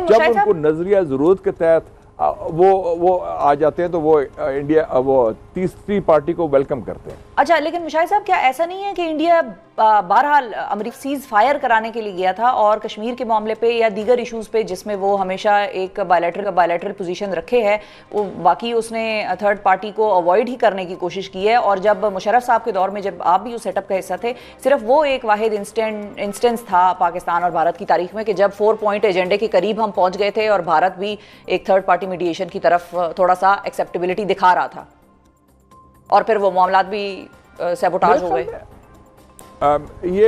जब उनको नजरिया जरूरत के तहत वो आ जाते हैं तो वो इंडिया वो तीसरी पार्टी को वेलकम करते हैं। अच्छा, लेकिन मुशाहिद साहब क्या ऐसा नहीं है कि इंडिया बहरहाल अमेरिका सीज फायर कराने के लिए गया था और कश्मीर के मामले पे या दीगर इश्यूज पे जिसमें वो हमेशा एक बायलैटरल पोजीशन रखे है, वो बाकी उसने थर्ड पार्टी को अवॉइड ही करने की कोशिश की है। और जब मुशर्रफ साहब के दौर में जब आप भी उस सेटअप का हिस्सा थे, सिर्फ वो एक वाहिद इंस्टेंस था पाकिस्तान और भारत की तारीख में कि जब 4 पॉइंट एजेंडे के करीब हम पहुंच गए थे और भारत भी एक थर्ड पार्टी मीडिएशन की तरफ थोड़ा सा एक्सेप्टेबिलिटी दिखा रहा था और फिर वो मामलात भी सैबोटाज हो गए। ये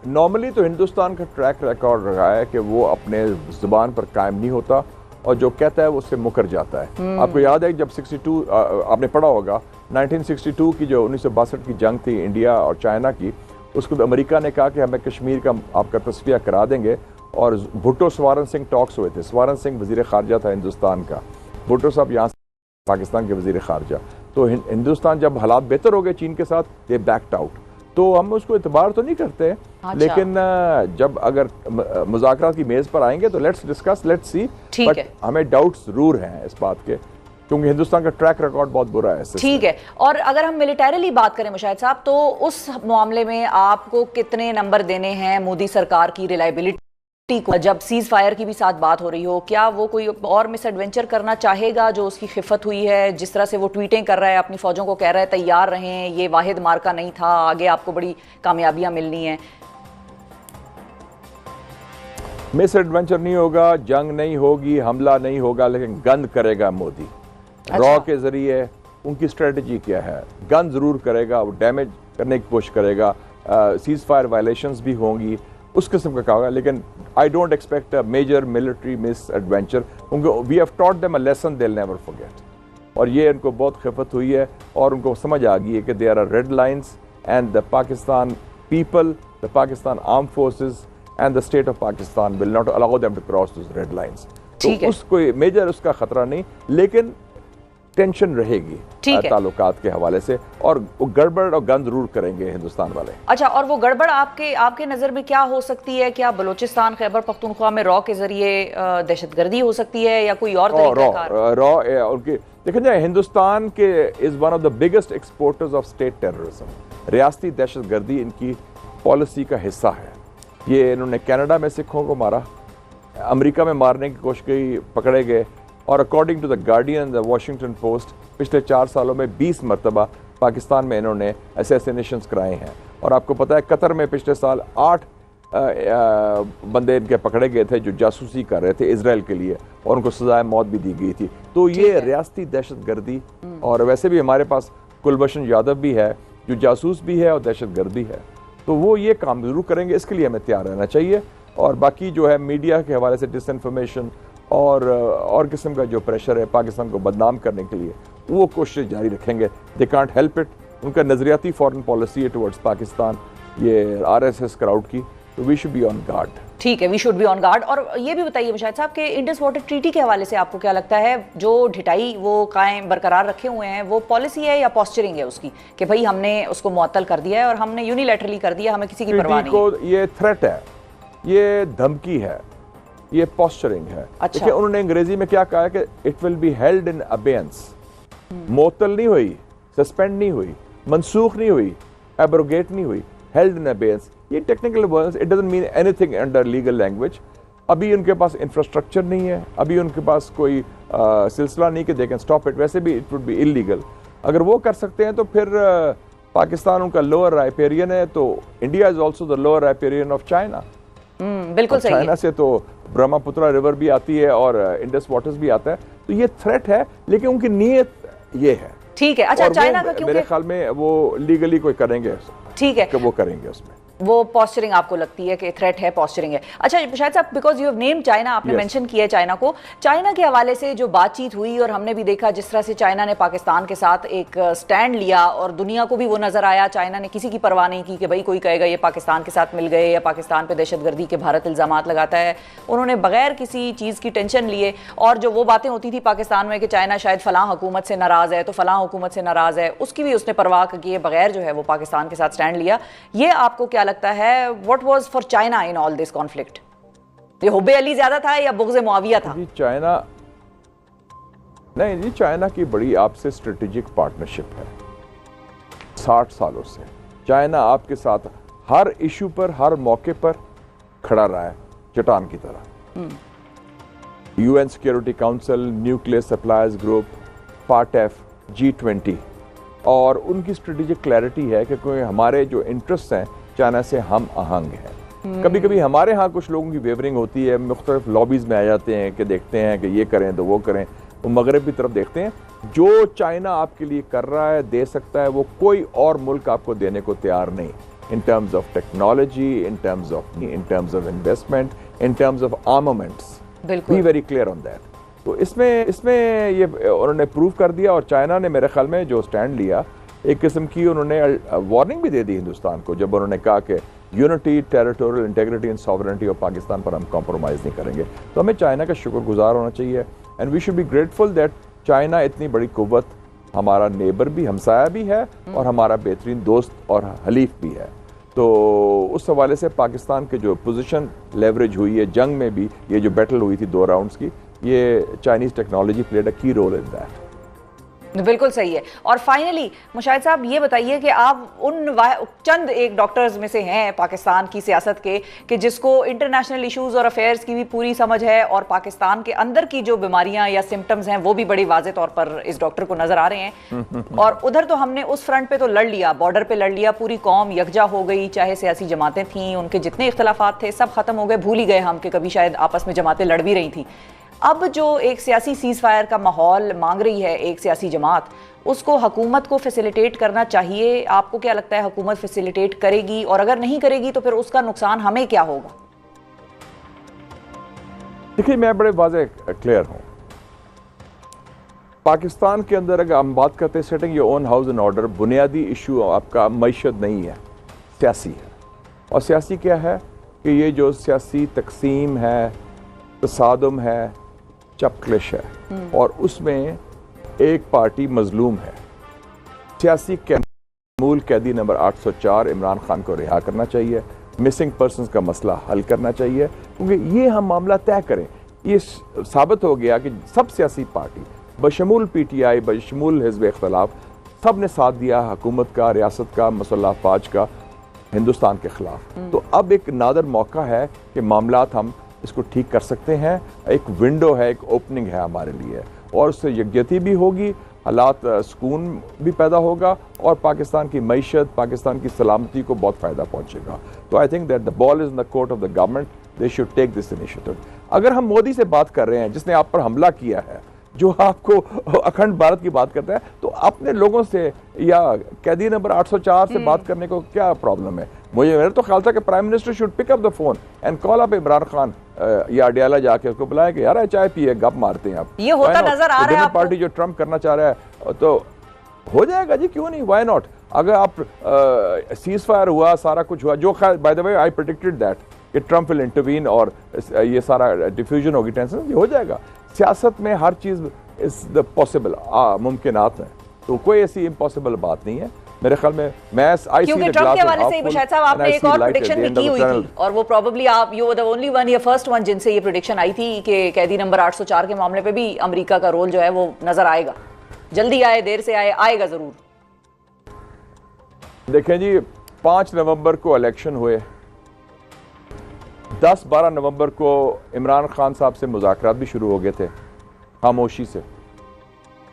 नॉर्मली तो हिंदुस्तान का ट्रैक रिकॉर्ड रहा है कि वो अपने जुबान पर कायम नहीं होता और जो कहता है वो उससे मुकर जाता है। आपको याद है जब 62 आपने पढ़ा होगा 1962 की जो 1962 की जंग थी इंडिया और चाइना की, उसको तो अमेरिका ने कहा कि हमें कश्मीर का आपका तस्फिया करा देंगे और भुट्टो सवारन सिंह टॉक्स हुए थे। सवारन सिंह वजीर खारजा था हिंदुस्तान का, भुट्टो साहब यहाँ पाकिस्तान के वजीर खारजा। तो हिंदुस्तान जब हालात बेहतर हो गए चीन के साथ, दे बैक्ड आउट, तो हम उसको इतबार तो नहीं करते। अच्छा। लेकिन जब अगर मुज़ाकरात की मेज पर आएंगे तो let's discuss, let's see, but हमें डाउट्स जरूर हैं इस बात के क्योंकि हिंदुस्तान का ट्रैक रिकॉर्ड बहुत बुरा है। ठीक है, और अगर हम मिलिटरीली बात करें मुशाहिद साहब, तो उस मामले में आपको कितने नंबर देने हैं मोदी सरकार की रिलायबिलिटी को? जब सीज फायर की भी साथ बात हो रही हो, क्या वो कोई और मिस एडवेंचर करना चाहेगा जो उसकी खिफत हुई है? जिस तरह से वो ट्वीटें कर रहा है, अपनी फौजों को कह रहा है तैयार रहें, ये वाहिद मार्का नहीं था, आगे आपको बड़ी कामयाबियां मिलनी है। मिस एडवेंचर नहीं होगा, जंग नहीं होगी, हमला नहीं होगा, लेकिन गंद करेगा मोदी। अच्छा। रॉ के जरिए उनकी स्ट्रेटजी क्या है? गंद जरूर करेगा, वो डैमेज करने की कोशिश करेगा, सीज फायर वायलेशंस भी होंगी, उस किस्म का होगा। लेकिन I don't expect a major military misadventure, क्योंकि we have taught them a lesson they will never forget. और ये उनको बहुत खिफत हुई है और उनको समझ आ गई है कि there are red lines and the Pakistan people, the Pakistan arm forces and the state of Pakistan will not allow them to cross those red lines. तो उसको मेजर उसका खतरा नहीं, लेकिन टेंशन रहेगी ताल्लुकात के हवाले से और गड़बड़ और गंद जरूर करेंगे हिंदुस्तान वाले। अच्छा, और वो गड़बड़ आपके नजर में क्या हो सकती है? क्या बलूचिस्तान खैबर पख्तूनख्वा में रॉ के जरिए दहशतगर्दी हो सकती है या कोई और तरीका? रॉ उनकी देखिए जाए, हिंदुस्तान के is one of the biggest exporters of state terrorism. रियासती दहशतगर्दी इनकी पॉलिसी का हिस्सा है। ये इन्होंने कनाडा में सिखों को मारा, अमेरिका में मारने की कोशिश की, पकड़े गए, और according to the Guardian, the Washington Post, पिछले 4 सालों में 20 मरतबा पाकिस्तान में इन्होंने असैसिनेशंस कराए हैं। और आपको पता है कतर में पिछले साल 8 बंदे इनके पकड़े गए थे जो जासूसी कर रहे थे इजराइल के लिए, और उनको सजाए मौत भी दी गई थी। तो ये रियासती दहशतगर्दी, और वैसे भी हमारे पास कुलभूषण यादव भी है जो जासूस भी है और दहशतगर्द भी है, तो वो ये काम जरूर करेंगे। इसके लिए हमें तैयार रहना चाहिए। और बाकी जो है मीडिया के हवाले से डिसइंफॉर्मेशन और किस्म का जो प्रेशर है पाकिस्तान को बदनाम करने के लिए, वो कोशिश जारी रखेंगे। They can't help it. उनका नजरियाती फॉरेन पॉलिसी है टुवर्ड्स पाकिस्तान, ये आरएसएस क्राउड की, तो we should be on guard. ठीक है, we should be on guard. और ये भी बताइए मुशाहिद साहब कि इंडस वाटर ट्रीटी के हवाले से आपको क्या लगता है, जो ढिटाई वो कायम बरकरार रखे हुए हैं, वो पॉलिसी है या पॉस्चरिंग है उसकी कि भाई हमने उसको मुअत्तल कर दिया है और हमने यूनिलैटरली कर दिया, हमें किसी की परवाह नहीं? ये थ्रेट है, ये धमकी है, ये पॉस्चरिंग है। अच्छा। देखिए उन्होंने अंग्रेजी में क्या कहा है कि it will be held in abeyance. मुअत्तल नहीं हुई, सस्पेंड नहीं हुई, मनसूख नहीं हुई, एब्रोगेट नहीं हुई, हेल्ड इन अबेयंस। ये technical words, it doesn't mean anything under legal language. अभी उनके पास इंफ्रास्ट्रक्चर नहीं है, अभी उनके पास कोई सिलसिला नहीं कि दे कैन स्टॉप इट। वैसे भी इट वुड बी इलीगल। अगर वो कर सकते हैं तो फिर पाकिस्तान उनका लोअर राइपेरियन है, तो India is also the lower riparian of China. बिल्कुल सही है। चाइना से तो ब्रह्मपुत्र रिवर भी आती है और इंडस वाटर्स भी आता है, तो ये थ्रेट है, लेकिन उनकी नीयत ये है। ठीक है। अच्छा, चाइना का मेरे ख्याल में वो लीगली कोई करेंगे, ठीक है, वो करेंगे उसमें। वो पॉस्चरिंग आपको लगती है कि थ्रेट है, पॉस्चरिंग है? अच्छा शायद साहब, because you have name China, आपने मेंशन किया है चाइना को, चाइना के हवाले से जो बातचीत हुई और हमने भी देखा जिस तरह से चाइना ने पाकिस्तान के साथ एक स्टैंड लिया और दुनिया को भी वो नजर आया, चाइना ने किसी की परवाह नहीं की कि भाई कोई कहेगा ये पाकिस्तान के साथ मिल गए या पाकिस्तान पे दहशतगर्दी के भारत इल्जामात लगाता है। उन्होंने बगैर किसी चीज़ की टेंशन लिए, और जो वो बातें होती थी पाकिस्तान में कि चाइना शायद फलां हुकूमत से नाराज़ है तो फलां हुकूमत से नाराज़ है, उसकी भी उसने परवाह किए बगैर जो है वो पाकिस्तान के साथ स्टैंड लिया। ये आपको क्या लगता है, what was for China in all this conflict? ये हुब्बे अली ज्यादा था या बुग़्ज़ मुआविया था? जी चाइना नहीं जी, चाइना की बड़ी आपसे स्ट्रेटेजिक पार्टनरशिप है 60 सालों से। चाइना आपके साथ हर इशू पर, हर मौके पर खड़ा रहा है, चट्टान की तरह। UN security council, nuclear suppliers group, FATF, G20, और उनकी स्ट्रेटेजिक क्लैरिटी है कि कोई हमारे जो इंटरेस्ट हैं चाइना से हम आहंग हैं। कभी कभी हमारे यहाँ कुछ लोगों की वेवरिंग होती है, मुख्तलिफ लॉबीज में आ जाते हैं कि देखते हैं कि ये करें तो वो करें, वो मगरब की तरफ देखते हैं। जो चाइना आपके लिए कर रहा है, दे सकता है, वो कोई और मुल्क आपको देने को तैयार नहीं, in terms of technology, in terms of investment, in terms of armaments. Be very clear on that. तो इसमें ये उन्होंने प्रूव कर दिया, और चाइना ने मेरे ख्याल में जो स्टैंड लिया, एक किस्म की उन्होंने वार्निंग भी दे दी हिंदुस्तान को, जब उन्होंने कहा कि unity, territorial integrity and sovereignty of Pakistan पर हम कॉम्प्रोमाइज़ नहीं करेंगे। तो हमें चाइना का शुक्रगुजार होना चाहिए, and we should be grateful that China इतनी बड़ी कुव्वत, हमारा नेबर भी, हमसाया भी है, और हमारा बेहतरीन दोस्त और हलीफ भी है। तो उस हवाले से पाकिस्तान के जो पोजीशन लेवरेज हुई है जंग में भी, ये जो बैटल हुई थी 2 राउंड्स की, ये चाइनीज़ टेक्नोलॉजी प्लेड अ की रोल इन दैट। बिल्कुल सही है। और फाइनली मुशाहिद साहब ये बताइए कि आप उन चंद एक डॉक्टर्स में से हैं पाकिस्तान की सियासत के कि जिसको इंटरनेशनल इश्यूज और अफेयर्स की भी पूरी समझ है, और पाकिस्तान के अंदर की जो बीमारियां या सिम्टम्स हैं वो भी बड़ी वाज़े तौर पर इस डॉक्टर को नजर आ रहे हैं। और उधर तो हमने उस फ्रंट पे तो लड़ लिया, बॉर्डर पे लड़ लिया, पूरी कौम यकजा हो गई, चाहे सियासी जमातें थीं, उनके जितने इख्तलाफात थे सब खत्म हो गए, भूल ही गए हम कि कभी शायद आपस में जमातें लड़ भी रही थी। अब जो एक सियासी सीज फायर का माहौल मांग रही है एक सियासी जमात, उसको हुकूमत को फैसिलिटेट करना चाहिए। आपको क्या लगता है, हुकूमत फैसिलिटेट करेगी, और अगर नहीं करेगी तो फिर उसका नुकसान हमें क्या होगा? देखिए, मैं बड़े वाज़े क्लियर हूं। पाकिस्तान के अंदर अगर हम बात करते हैं setting your own house in order, बुनियादी इशू आपका मईशत नहीं है, सियासी है। और सियासी क्या है कि ये जो सियासी तकसीम है, तसादुम है, चपकलिश है, और उसमें एक पार्टी मजलूम है। सियासी मूल कैदी नंबर 804 इमरान खान को रिहा करना चाहिए, मिसिंग पर्सनस का मसला हल करना चाहिए, क्योंकि ये हम मामला तय करें। ये साबित हो गया कि सब सियासी पार्टी बशमूल PTI, बशमूल हिज़्ब इख्तिलाफ, सब ने साथ दिया हुकूमत का, रियासत का, मुसल्लह अफवाज का हिंदुस्तान के खिलाफ। तो अब एक नादर मौका है कि मामलात हम इसको ठीक कर सकते हैं। एक विंडो है, एक ओपनिंग है हमारे लिए, और उससे यकजहती भी होगी, हालात सुकून भी पैदा होगा, और पाकिस्तान की मईशत, पाकिस्तान की सलामती को बहुत फ़ायदा पहुंचेगा। तो I think that the ball is in the court of the government, they should take this initiative. अगर हम मोदी से बात कर रहे हैं, जिसने आप पर हमला किया है, जो आपको अखंड भारत की बात करता है, तो अपने लोगों से या कैदी नंबर 804 से बात करने को क्या प्रॉब्लम है? मेरा तो ख्याल था कि prime minister should pick up the phone and call up Imran Khan या अडियाला जाके उसको बुलाया कि यार चाय पिए, गप मारते हैं। आप ये होता नजर आ रहा है आपको? पार्टी जो ट्रम्प करना चाह रहा है तो हो जाएगा जी, क्यों नहीं, व्हाई नॉट। अगर आप सीज फायर हुआ, सारा कुछ हुआ, जो by the way I predicted that कि ट्रम्प विल इंटरवीन और ये सारा डिफ्यूजन होगी, टेंशन, ये हो जाएगा। सियासत में हर चीज़ इज द पॉसिबल, मुमकिनात है, तो कोई ऐसी इम्पॉसिबल बात नहीं है मेरे ख्याल में। क्योंकि ट्रम्प के हवाले से मुशाहिद साहब आपने एक और प्रेडिक्शन भी की हुई थी, और वो प्रोबेबली आप you were the only one या फर्स्ट वन जिनसे ये प्रेडिक्शन आई थी कि कैदी नंबर 804 के मामले पे भी अमेरिका का रोल जो है वो नजर आएगा, जल्दी आए देर से आए, आएगा जरूर। देखें जी, 5 नवंबर को इलेक्शन हुए, 10-12 नवंबर को इमरान खान साहब से मुज़ाकरात भी शुरू हो गए थे खामोशी से।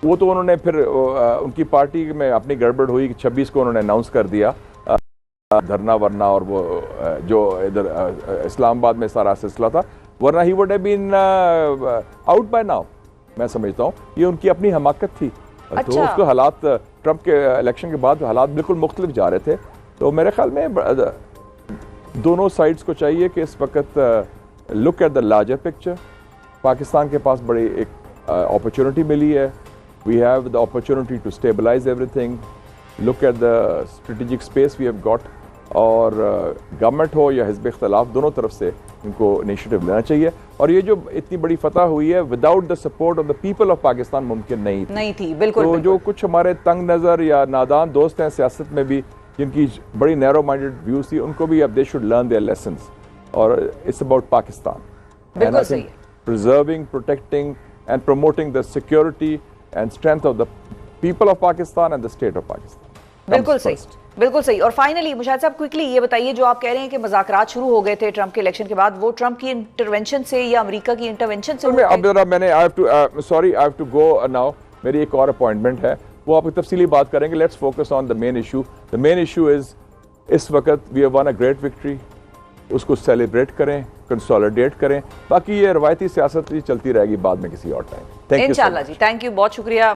वो तो उन्होंने फिर उनकी पार्टी में अपनी गड़बड़ हुई कि 26 को उन्होंने अनाउंस कर दिया धरना वरना, और वो जो इधर इस्लामाबाद में सारा सिलसिला था, वरना he would have been out by now. मैं समझता हूँ ये उनकी अपनी हमाकत थी। अच्छा। तो उसको हालात ट्रंप के इलेक्शन के बाद हालात बिल्कुल मुख्तलिफ जा रहे थे। तो मेरे ख्याल में दोनों साइड्स को चाहिए कि इस वक्त look at the larger picture. Pakistan के पास बड़ी एक अपॉर्चुनिटी मिली है। We have the opportunity to stabilize everything, look at the strategic space we have got, और गवर्नमेंट हो या हिज़्ब इख्तिलाफ, दोनों तरफ से इनको इनिशिएटिव लेना चाहिए। और ये जो इतनी बड़ी फतह हुई है without the support of the people of Pakistan मुमकिन नहीं थी। बिल्कुल। तो जो कुछ हमारे तंग नज़र या नादान दोस्त हैं सियासत में भी, जिनकी बड़ी नैरो माइंडेड व्यूज थी, उनको भी अब they should learn their lessons, और इट्स अबाउट पाकिस्तान। बिल्कुल सही है। Preserving, protecting and promoting the security and strength of the people of Pakistan and the state of Pakistan. बिल्कुल सही, बिल्कुल सही। और फाइनली मुशाहिद साहब क्विकली ये बताइए, जो आप कह रहे हैं कि मुज़ाकरात शुरू हो गए थे ट्रंप के इलेक्शन के बाद, वो ट्रंप की इंटरवेंशन से या अमेरिका की इंटरवेंशन से? अब जरा मैंने I have to go now, मेरी एक और अपॉइंटमेंट है, वो आप तफसीली बात करेंगे। Let's focus on the main issue. The main issue is इस वक्त we have won a great victory, उसको सेलिब्रेट करें, कंसोलिडेट करें। बाकी ये रवायती सियासत चलती रहेगी बाद में किसी और टाइम। थैंक यू इंशाल्लाह जी, थैंक यू, बहुत शुक्रिया।